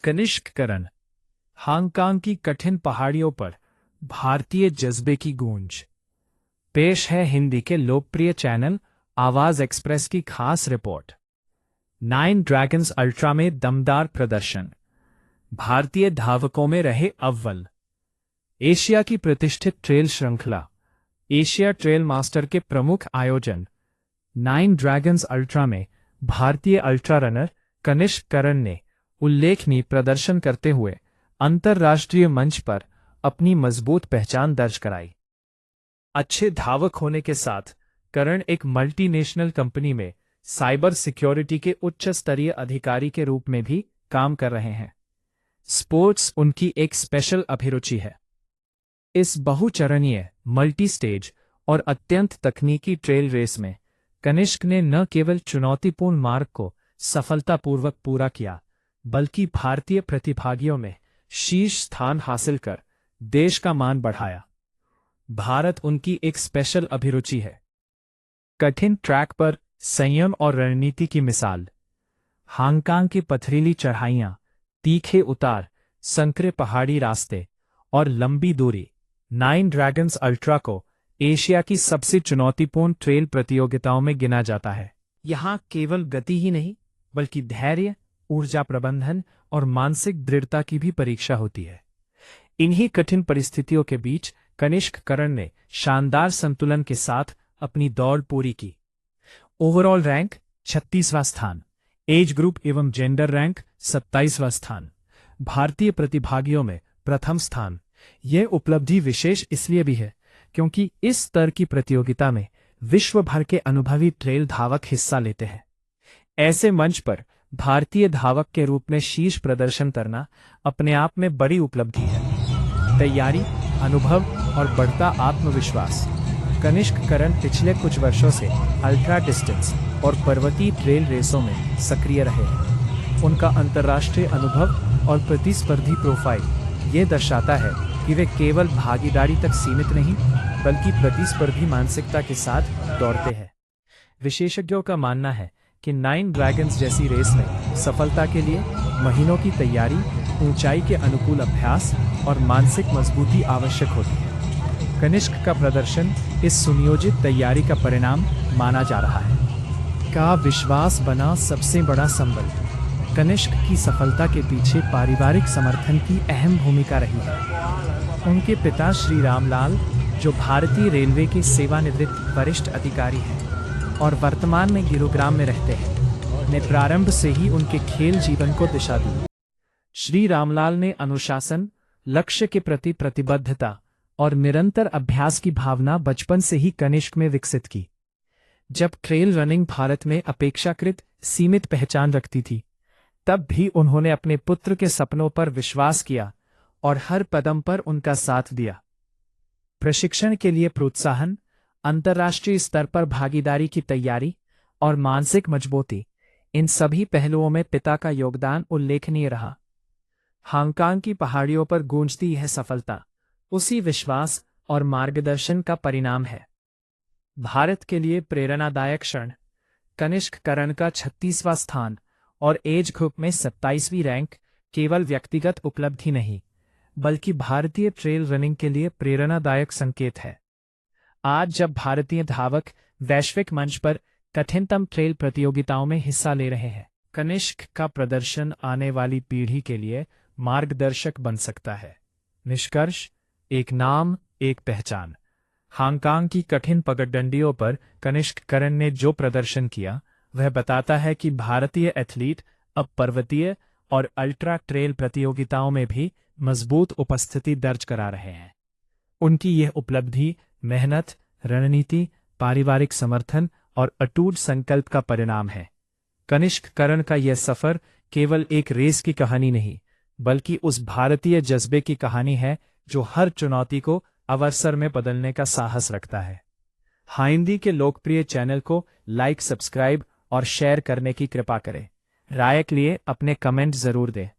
कनिष्क करण। Hong Kong की कठिन पहाड़ियों पर भारतीय जज्बे की गूंज। पेश है हिंदी के लोकप्रिय चैनल आवाज एक्सप्रेस की खास रिपोर्ट। 9 ड्रैगन्स अल्ट्रा में दमदार प्रदर्शन, भारतीय धावकों में रहे अव्वल। एशिया की प्रतिष्ठित ट्रेल श्रृंखला एशिया ट्रेल मास्टर के प्रमुख आयोजन 9 ड्रैगन्स अल्ट्रा में भारतीय अल्ट्रा रनर कनिष्क करण ने उल्लेखनीय प्रदर्शन करते हुए अंतर्राष्ट्रीय मंच पर अपनी मजबूत पहचान दर्ज कराई। अच्छे धावक होने के साथ करण एक मल्टीनेशनल कंपनी में साइबर सिक्योरिटी के उच्च स्तरीय अधिकारी के रूप में भी काम कर रहे हैं। स्पोर्ट्स उनकी एक स्पेशल अभिरुचि है। इस बहुचरणीय, मल्टी स्टेज और अत्यंत तकनीकी ट्रेल रेस में कनिष्क ने न केवल चुनौतीपूर्ण मार्ग को सफलतापूर्वक पूरा किया, बल्कि भारतीय प्रतिभागियों में शीर्ष स्थान हासिल कर देश का मान बढ़ाया। भारत उनकी एक स्पेशल अभिरुचि है। कठिन ट्रैक पर संयम और रणनीति की मिसाल। हांगकांग की पथरीली चढ़ाइयां, तीखे उतार, संकरे पहाड़ी रास्ते और लंबी दूरी 9 ड्रैगन्स अल्ट्रा को एशिया की सबसे चुनौतीपूर्ण ट्रेल प्रतियोगिताओं में गिना जाता है। यहां केवल गति ही नहीं, बल्कि धैर्य, ऊर्जा प्रबंधन और मानसिक दृढ़ता की भी परीक्षा होती है। इन्हीं कठिन परिस्थितियों के बीच कनिष्क करण ने शानदार संतुलन के साथ अपनी दौड़ पूरी की। ओवरऑल रैंक 36वां स्थान, एज ग्रुप एवं जेंडर रैंक 27वां स्थान, भारतीय प्रतिभागियों में प्रथम स्थान। यह उपलब्धि विशेष इसलिए भी है क्योंकि इस स्तर की प्रतियोगिता में विश्व भर के अनुभवी ट्रेल धावक हिस्सा लेते हैं। ऐसे मंच पर भारतीय धावक के रूप में शीर्ष प्रदर्शन करना अपने आप में बड़ी उपलब्धि है। तैयारी, अनुभव और बढ़ता आत्मविश्वास। कनिष्क करण पिछले कुछ वर्षों से अल्ट्रा डिस्टेंस और पर्वतीय ट्रेल रेसों में सक्रिय रहे हैं। उनका अंतर्राष्ट्रीय अनुभव और प्रतिस्पर्धी प्रोफाइल ये दर्शाता है कि वे केवल भागीदारी तक सीमित नहीं, बल्कि प्रतिस्पर्धी मानसिकता के साथ दौड़ते हैं। विशेषज्ञों का मानना है कि 9 ड्रैगन्स जैसी रेस में सफलता के लिए महीनों की तैयारी, ऊंचाई के अनुकूल अभ्यास और मानसिक मजबूती आवश्यक होती है। कनिष्क का प्रदर्शन इस सुनियोजित तैयारी का परिणाम माना जा रहा है। का विश्वास बना सबसे बड़ा संबल। कनिष्क की सफलता के पीछे पारिवारिक समर्थन की अहम भूमिका रही है। उनके पिता श्री रामलाल, जो भारतीय रेलवे के सेवानिवृत्त वरिष्ठ अधिकारी हैं और वर्तमान में गुरुग्राम में रहते हैं, ने प्रारंभ से ही उनके खेल जीवन को दिशा दी। श्री रामलाल ने अनुशासन, लक्ष्य के प्रति प्रतिबद्धता और निरंतर अभ्यास की भावना बचपन से ही कनिष्क में विकसित की। जब ट्रेल रनिंग भारत में अपेक्षाकृत सीमित पहचान रखती थी, तब भी उन्होंने अपने पुत्र के सपनों पर विश्वास किया और हर कदम पर उनका साथ दिया। प्रशिक्षण के लिए प्रोत्साहन, अंतर्राष्ट्रीय स्तर पर भागीदारी की तैयारी और मानसिक मजबूती, इन सभी पहलुओं में पिता का योगदान उल्लेखनीय रहा। हांगकांग की पहाड़ियों पर गूंजती यह सफलता उसी विश्वास और मार्गदर्शन का परिणाम है। भारत के लिए प्रेरणादायक क्षण। कनिष्क करण का 36वां स्थान और एज ग्रुप में 27वीं रैंक केवल व्यक्तिगत उपलब्धि नहीं, बल्कि भारतीय ट्रेल रनिंग के लिए प्रेरणादायक संकेत है। आज जब भारतीय धावक वैश्विक मंच पर कठिनतम ट्रेल प्रतियोगिताओं में हिस्सा ले रहे हैं, कनिष्क का प्रदर्शन आने वाली पीढ़ी के लिए मार्गदर्शक बन सकता है। निष्कर्ष, एक नाम, एक पहचान। हांगकांग की कठिन पगडंडियों पर कनिष्क करण ने जो प्रदर्शन किया, वह बताता है कि भारतीय एथलीट अब पर्वतीय और अल्ट्रा ट्रेल प्रतियोगिताओं में भी मजबूत उपस्थिति दर्ज करा रहे हैं। उनकी यह उपलब्धि मेहनत, रणनीति, पारिवारिक समर्थन और अटूट संकल्प का परिणाम है। कनिष्क करण का यह सफर केवल एक रेस की कहानी नहीं, बल्कि उस भारतीय जज्बे की कहानी है जो हर चुनौती को अवसर में बदलने का साहस रखता है। हिंदी के लोकप्रिय चैनल को लाइक, सब्सक्राइब और शेयर करने की कृपा करें। राय के लिए अपने कमेंट जरूर दें।